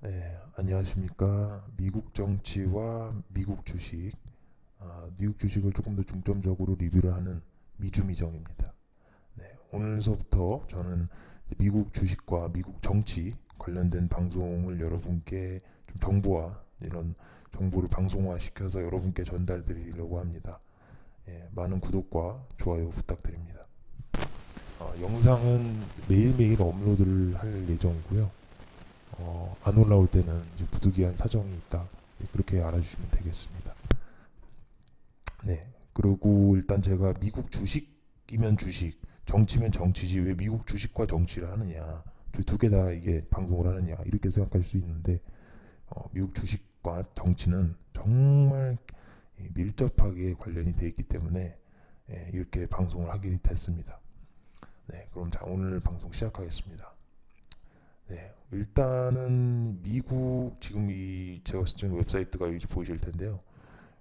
네, 안녕하십니까. 미국 정치와 미국 주식, 미국 주식을 조금 더 중점적으로 리뷰를 하는 미주미정입니다. 네, 오늘서부터 저는 미국 주식과 미국 정치 관련된 방송을 여러분께 좀 정보와 이런 정보를 방송화시켜서 여러분께 전달드리려고 합니다. 예, 많은 구독과 좋아요 부탁드립니다. 영상은 매일매일 업로드를 할 예정이고요. 안 올라올 때는 이제 부득이한 사정이 있다. 그렇게 알아주시면 되겠습니다. 네. 그리고 일단 제가 미국 주식이면 주식, 정치면 정치지 왜 미국 주식과 정치를 하느냐, 두 개 다 이게 방송을 하느냐 이렇게 생각할 수 있는데 미국 주식과 정치는 정말 밀접하게 관련이 되어 있기 때문에 이렇게 방송을 하게 됐습니다. 네, 그럼 자 오늘 방송 시작하겠습니다. 네, 일단은 미국 지금 이 제가 쓰는 웹사이트가 이제 보이실 텐데요.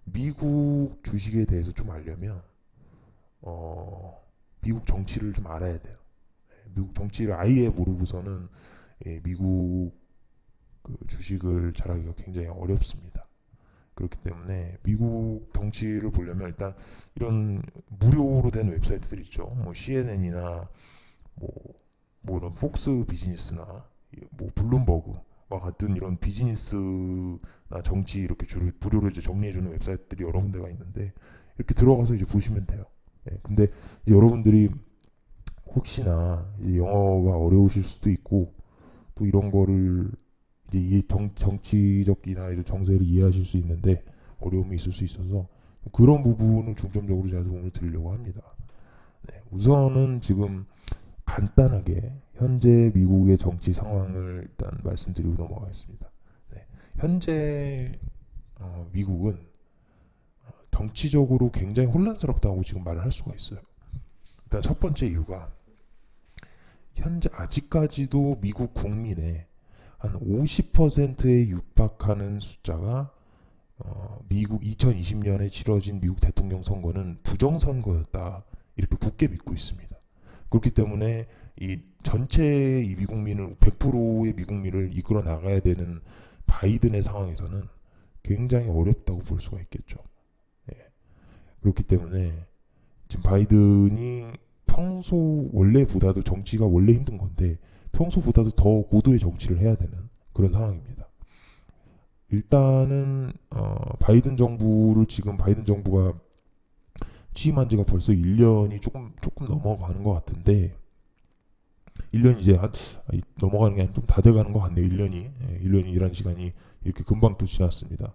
미국 주식에 대해서 좀 알려면 미국 정치를 좀 알아야 돼요. 네, 미국 정치를 아예 모르고서는 미국 그 주식을 잘하기가 굉장히 어렵습니다. 그렇기 때문에 미국 정치를 보려면 일단 이런 무료로 된 웹사이트들 있죠. 뭐 CNN이나 뭐, 뭐 이런 폭스 비즈니스나 뭐 블룸버그와 같은 이런 비즈니스나 정치 이렇게 주로 무료로 이제 정리해주는 웹사이트들이 여러 군데가 있는데 이렇게 들어가서 이제 보시면 돼요. 예, 근데 이제 여러분들이 혹시나 이제 영어가 어려우실 수도 있고 또 이런 거를 이제 이 정치적이나 이런 정세를 이해하실 수 있는데 어려움이 있을 수 있어서 그런 부분을 중점적으로 제가 도움을 드리려고 합니다. 네, 우선은 지금 간단하게 현재 미국의 정치 상황을 일단 말씀드리고 넘어가겠습니다. 네, 현재 미국은 정치적으로 굉장히 혼란스럽다고 지금 말을 할 수가 있어요. 일단 첫 번째 이유가 현재 아직까지도 미국 국민의 한 50%에 육박하는 숫자가 미국 2020년에 치러진 미국 대통령 선거는 부정선거였다 이렇게 굳게 믿고 있습니다. 그렇기 때문에 이 전체 이 미국민을 100%의 미국민을 이끌어 나가야 되는 바이든의 상황에서는 굉장히 어렵다고 볼 수가 있겠죠. 예. 그렇기 때문에 지금 바이든이 평소 원래보다도 정치가 원래 힘든 건데 평소보다도 더 고도의 정치를 해야 되는 그런 상황입니다. 일단은 바이든 정부를 지금 바이든 정부가 취임한 지가 벌써 1년이 조금 넘어가는 것 같은데 1년 이제 한 넘어가는 게 좀 다 돼가는 것 같네요. 1년이라는 시간이 이렇게 금방 또 지났습니다.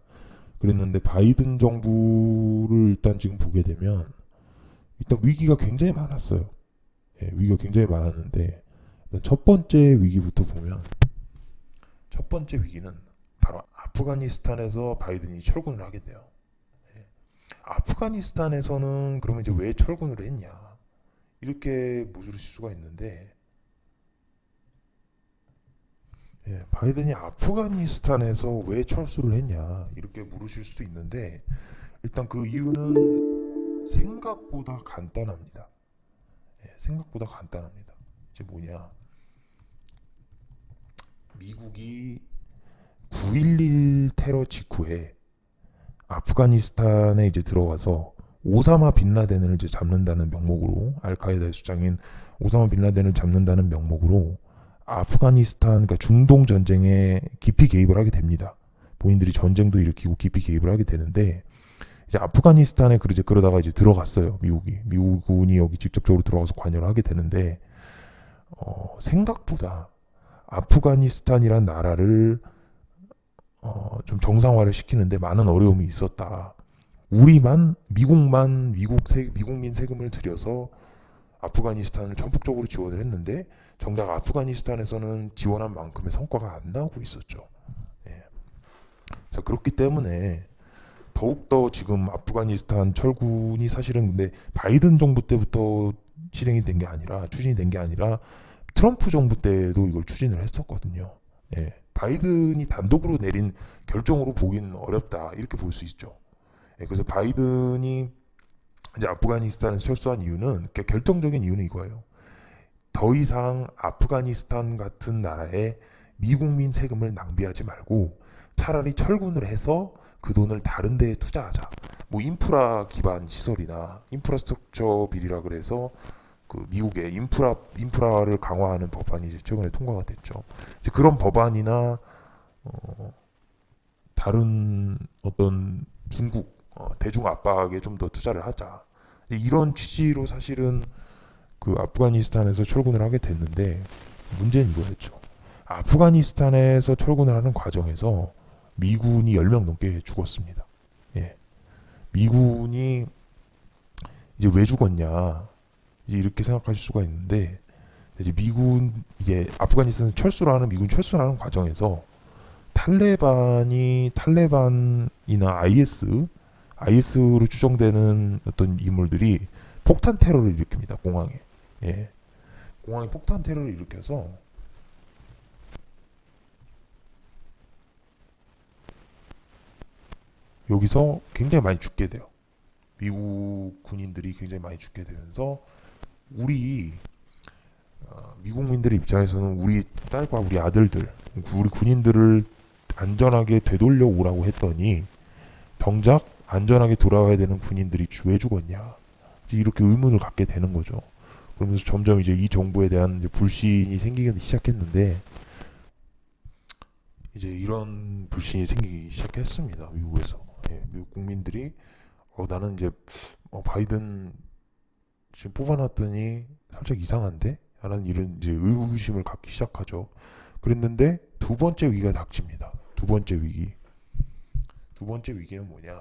그랬는데 바이든 정부를 일단 지금 보게 되면 일단 위기가 굉장히 많았어요. 예, 위기가 굉장히 많았는데 일단 첫 번째 위기부터 보면 첫 번째 위기는 바로 아프가니스탄에서 바이든이 철군을 하게 돼요. 예. 아프가니스탄에서는 그러면 이제 왜 철군을 했냐 이렇게 물으실 수가 있는데 바이든이 아프가니스탄에서 왜 철수를 했냐 이렇게 물으실 수도 있는데 일단 그 이유는 생각보다 간단합니다. 생각보다 간단합니다. 이제 뭐냐 미국이 9.11 테러 직후에 아프가니스탄에 이제 들어가서 오사마 빈라덴을 이제 잡는다는 명목으로 알카에다의 수장인 오사마 빈라덴을 잡는다는 명목으로 아프가니스탄 그러니까 중동 전쟁에 깊이 개입을 하게 됩니다. 본인들이 전쟁도 일으키고 깊이 개입을 하게 되는데 이제 아프가니스탄에 그러다가 이제 들어갔어요. 미국군이 여기 직접적으로 들어가서 관여를 하게 되는데 생각보다 아프가니스탄이란 나라를 좀 정상화를 시키는데 많은 어려움이 있었다. 미국민 세금을 들여서 아프가니스탄을 전폭적으로 지원을 했는데 정작 아프가니스탄에서는 지원한 만큼의 성과가 안 나오고 있었죠. 예. 자, 그렇기 때문에 더욱더 지금 아프가니스탄 철군이 사실은 근데 바이든 정부 때부터 추진이 된 게 아니라 트럼프 정부 때도 이걸 추진을 했었거든요. 예. 바이든이 단독으로 내린 결정으로 보기는 어렵다 이렇게 볼 수 있죠. 예, 그래서 바이든이 이제 아프가니스탄에서 철수한 이유는 그러니까 결정적인 이유는 이거예요. 더 이상 아프가니스탄 같은 나라에 미국민 세금을 낭비하지 말고 차라리 철군을 해서 그 돈을 다른 데에 투자하자. 뭐 인프라 기반 시설이나 인프라스트럭처 빌이라 그래서 그 미국의 인프라를 강화하는 법안이 이제 최근에 통과가 됐죠. 이제 그런 법안이나 다른 어떤 중국 대중 압박에 좀 더 투자를 하자. 이런 취지로 사실은 그 아프가니스탄에서 철군을 하게 됐는데 문제는 이거였죠. 아프가니스탄에서 철군을 하는 과정에서 미군이 10명 넘게 죽었습니다. 예. 미군이 이제 왜 죽었냐 이제 이렇게 생각하실 수가 있는데 이제 미군 이제 아프가니스탄 철수를 하는 미군 철수를 하는 과정에서 탈레반이나 IS로 추정되는 어떤 인물들이 폭탄 테러를 일으킵니다. 공항에. 예. 공항에 폭탄 테러를 일으켜서 여기서 굉장히 많이 죽게 돼요. 미국 군인들이 굉장히 많이 죽게 되면서 우리 미국민들 입장에서는 우리 딸과 우리 아들들, 우리 군인들을 안전하게 되돌려 오라고 했더니 정작 안전하게 돌아와야 되는 군인들이 왜 죽었냐 이렇게 의문을 갖게 되는 거죠. 그러면서 점점 이제 이 정부에 대한 이제 불신이 생기기 시작했는데 이제 이런 불신이 생기기 시작했습니다. 미국에서. 예, 미국 국민들이 나는 이제 바이든 지금 뽑아놨더니 살짝 이상한데? 라는 이런 이제 의구심을 갖기 시작하죠. 그랬는데 두 번째 위기가 닥칩니다. 두 번째 위기. 두 번째 위기는 뭐냐?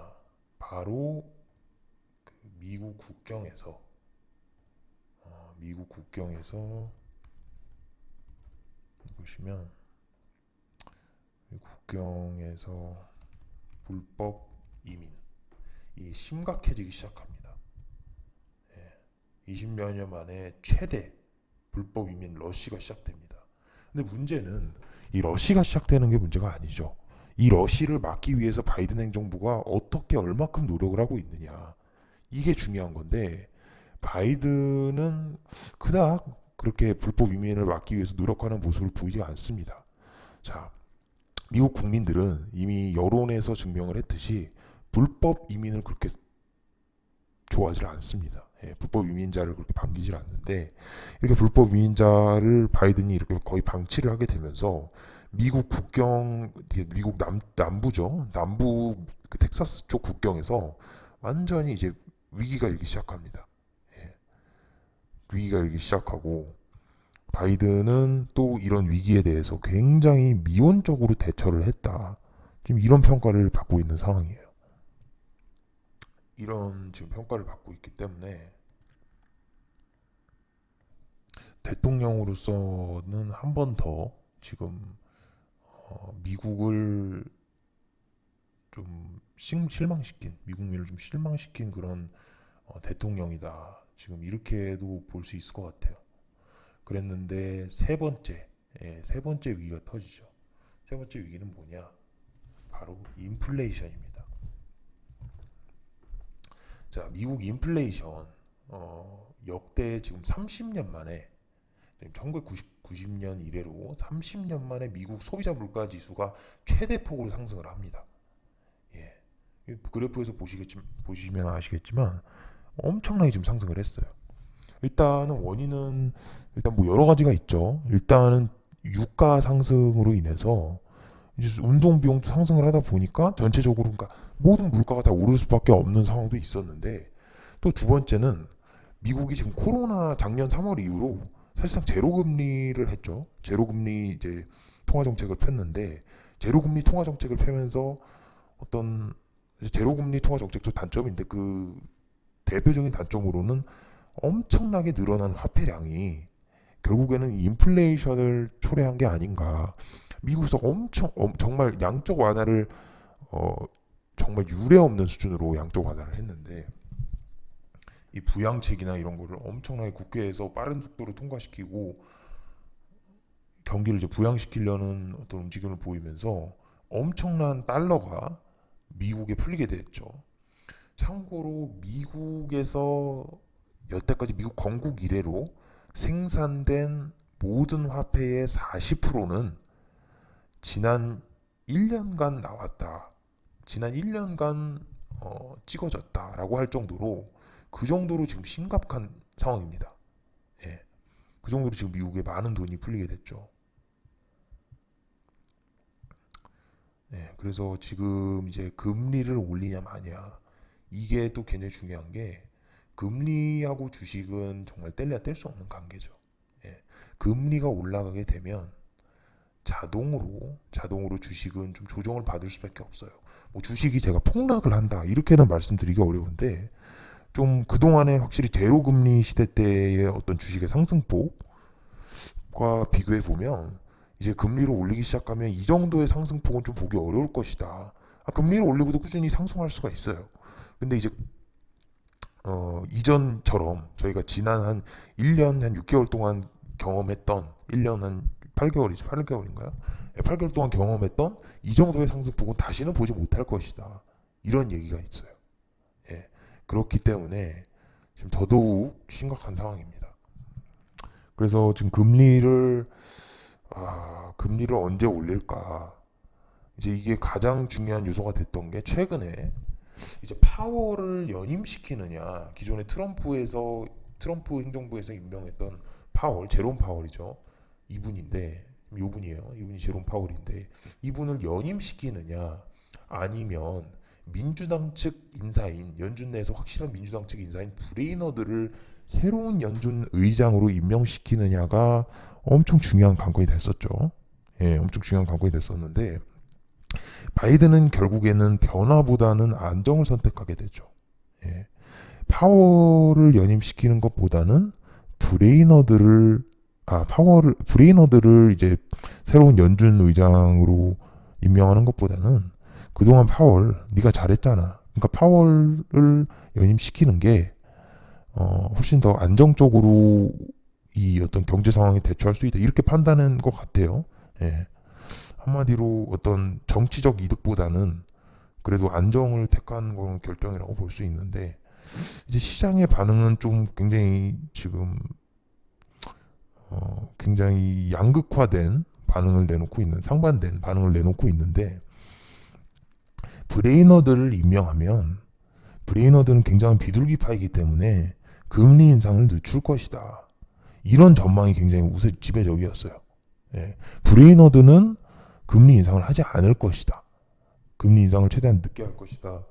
바로 그 미국 국경에서 보시면 국경에서 불법 이민 이 심각해지기 시작합니다. 예, 20여 년 만에 최대 불법 이민 러시가 시작됩니다. 근데 문제는 이 러시가 시작되는 게 문제가 아니죠. 이 러시를 막기 위해서 바이든 행정부가 어떻게 얼마큼 노력을 하고 있느냐 이게 중요한 건데 바이든은 그닥 그렇게 불법 이민을 막기 위해서 노력하는 모습을 보이지 않습니다. 자, 미국 국민들은 이미 여론에서 증명을 했듯이 불법 이민을 그렇게 좋아하지 않습니다. 예, 불법 이민자를 그렇게 반기질 않는데 이렇게 불법 이민자를 바이든이 이렇게 거의 방치를 하게 되면서 미국 국경, 미국 남부죠. 남부 그 텍사스 쪽 국경에서 완전히 이제 위기가 일기 시작합니다. 예, 위기가 일기 시작하고 바이든은 또 이런 위기에 대해서 굉장히 미온적으로 대처를 했다. 지금 이런 평가를 받고 있는 상황이에요. 이런 지금 평가를 받고 있기 때문에 대통령으로서는 한 번 더 지금 미국을 좀 실망시킨 미국민을 좀 실망시킨 그런 대통령이다. 지금 이렇게도 볼 수 있을 것 같아요. 그랬는데 세 번째 위기가 터지죠. 세 번째 위기는 뭐냐? 바로 인플레이션입니다. 자, 미국 인플레이션 역대 지금 30년 만에 1990년 이래로 30년 만에 미국 소비자 물가 지수가 최대폭으로 상승을 합니다. 예. 그래프에서 보시면 아시겠지만 엄청나게 지금 상승을 했어요. 일단은 원인은 일단 뭐 여러 가지가 있죠. 일단은 유가 상승으로 인해서 이제 운송 비용도 상승을 하다 보니까 전체적으로 그러니까 모든 물가가 다 오를 수밖에 없는 상황도 있었는데 또 두 번째는 미국이 지금 코로나 작년 3월 이후로 사실상 제로금리를 했죠. 제로금리 이제 통화정책을 폈는데 제로금리 통화정책을 펴면서 어떤 제로금리 통화정책도 단점인데 그 대표적인 단점으로는 엄청나게 늘어난 화폐량이 결국에는 인플레이션을 초래한 게 아닌가. 미국에서 정말 양적 완화를 정말 유례 없는 수준으로 양적 완화를 했는데 이 부양책이나 이런 거를 엄청나게 국회에서 빠른 속도로 통과시키고 경기를 이제 부양시키려는 어떤 움직임을 보이면서 엄청난 달러가 미국에 풀리게 됐죠. 참고로 미국에서 여태까지 미국 건국 이래로 생산된 모든 화폐의 40%는 지난 1년간 나왔다. 지난 1년간 찍어졌다라고 할 정도로 그 정도로 지금 심각한 상황입니다. 예. 그 정도로 지금 미국에 많은 돈이 풀리게 됐죠. 예. 그래서 지금 이제 금리를 올리냐 마냐 이게 또 굉장히 중요한 게 금리하고 주식은 정말 뗄래야 뗄 수 없는 관계죠. 예. 금리가 올라가게 되면 자동으로 주식은 좀 조정을 받을 수밖에 없어요. 뭐 주식이 제가 폭락을 한다 이렇게는 말씀드리기 어려운데 좀 그동안에 확실히 제로 금리 시대 때의 어떤 주식의 상승폭과 비교해 보면 이제 금리를 올리기 시작하면 이 정도의 상승폭은 좀 보기 어려울 것이다. 금리를 올리고도 꾸준히 상승할 수가 있어요. 근데 이제 이전처럼 저희가 지난 한 1년 한 6개월 동안 경험했던 1년 한 8개월이죠. 8개월인가요? 8개월 동안 경험했던 이 정도의 상승폭은 다시는 보지 못할 것이다. 이런 얘기가 있어요. 예. 그렇기 때문에 지금 더더욱 심각한 상황입니다. 그래서 지금 금리를 언제 올릴까? 이제 이게 가장 중요한 요소가 됐던 게 최근에 이제 파월을 연임시키느냐 기존의 트럼프 행정부에서 임명했던 파월 제롬 파월이죠. 이분인데 이분이 제롬 파월인데 이분을 연임시키느냐 아니면 민주당 측 인사인 연준 내에서 확실한 민주당 측 인사인 브레이너드를 새로운 연준 의장으로 임명시키느냐가 엄청 중요한 관건이 됐었죠. 예, 엄청 중요한 관건이 됐었는데 바이든은 결국에는 변화보다는 안정을 선택하게 되죠. 예. 파월을 연임시키는 것보다는 브레이너드를 이제 새로운 연준 의장으로 임명하는 것보다는 그동안 네가 잘했잖아. 그러니까 파월을 연임시키는 게 훨씬 더 안정적으로 이 어떤 경제 상황에 대처할 수 있다. 이렇게 판단한 것 같아요. 예. 한마디로 어떤 정치적 이득보다는 그래도 안정을 택한 건 결정이라고 볼 수 있는데 이제 시장의 반응은 좀 굉장히 지금 굉장히 양극화된 반응을 내놓고 있는 상반된 반응을 내놓고 있는데 브레이너드를 임명하면 브레이너드는 굉장히 비둘기파이기 때문에 금리 인상을 늦출 것이다. 이런 전망이 굉장히 지배적이었어요. 예. 브레이너드는 금리 인상을 하지 않을 것이다. 금리 인상을 최대한 늦게 할 것이다.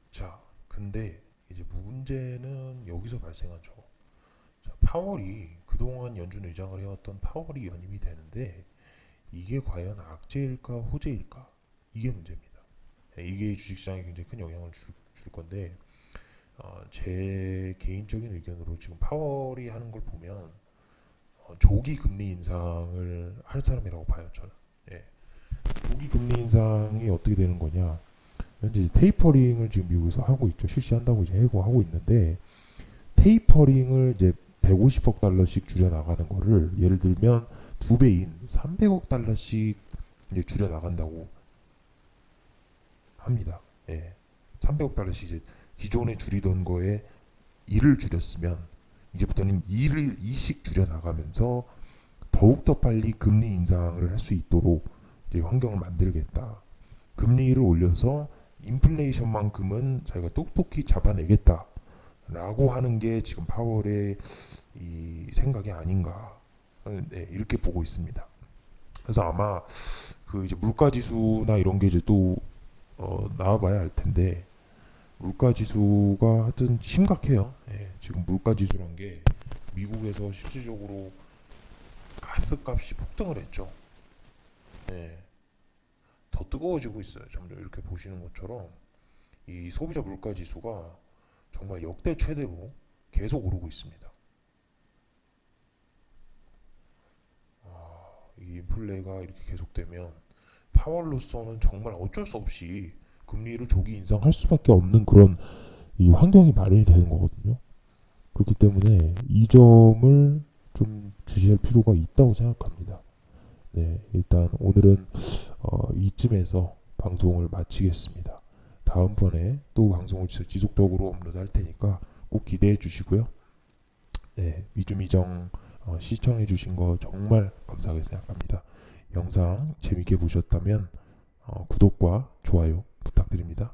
자, 근데 이제 문제는 여기서 발생하죠. 자, 그동안 연준 의장을 해왔던 파월이 연임이 되는데 이게 과연 악재일까 호재일까? 이게 문제입니다. 이게 주식시장에 굉장히 큰 영향을 줄 건데 제 개인적인 의견으로 지금 파월이 하는 걸 보면 조기 금리 인상을 할 사람이라고 봐요, 저는. 예. 조기 금리 인상이 어떻게 되는 거냐? 현재 이제 테이퍼링을 지금 미국에서 하고 있죠. 실시한다고 이제 하고 있는데 테이퍼링을 이제 150억 달러씩 줄여 나가는 거를 예를 들면 두 배인 300억 달러씩 이제 줄여 나간다고 합니다. 예. 300억 달러씩 이제 기존에 줄이던 거에 1을 줄였으면 이제부터는 2씩 줄여 나가면서 더욱더 빨리 금리 인상을 할 수 있도록 이제 환경을 만들겠다. 금리를 올려서 인플레이션만큼은 자기가 똑똑히 잡아내겠다라고 하는 게 지금 파월의 이 생각이 아닌가, 네, 이렇게 보고 있습니다. 그래서 아마 그 이제 물가 지수나 이런 게 이제 또 나와봐야 할 텐데 물가 지수가 하여튼 심각해요. 예, 지금 물가 지수란 게 미국에서 실질적으로 가스값이 폭등을 했죠. 예, 더 뜨거워지고 있어요. 점점 이렇게 보시는 것처럼 이 소비자 물가 지수가 정말 역대 최대로 계속 오르고 있습니다. 이 인플레가 이렇게 계속되면 파월로서는 정말 어쩔 수 없이 금리를 조기 인상할 수밖에 없는 그런 이 환경이 마련이 되는 거거든요. 그렇기 때문에 이 점을 좀 주시할 필요가 있다고 생각합니다. 네, 일단 오늘은 이쯤에서 방송을 마치겠습니다. 다음번에 또 방송을 지속적으로 업로드 할 테니까 꼭 기대해 주시고요. 네, 미주미정 시청해주신 거 정말 감사하게 생각합니다. 영상 재밌게 보셨다면 구독과 좋아요 부탁드립니다.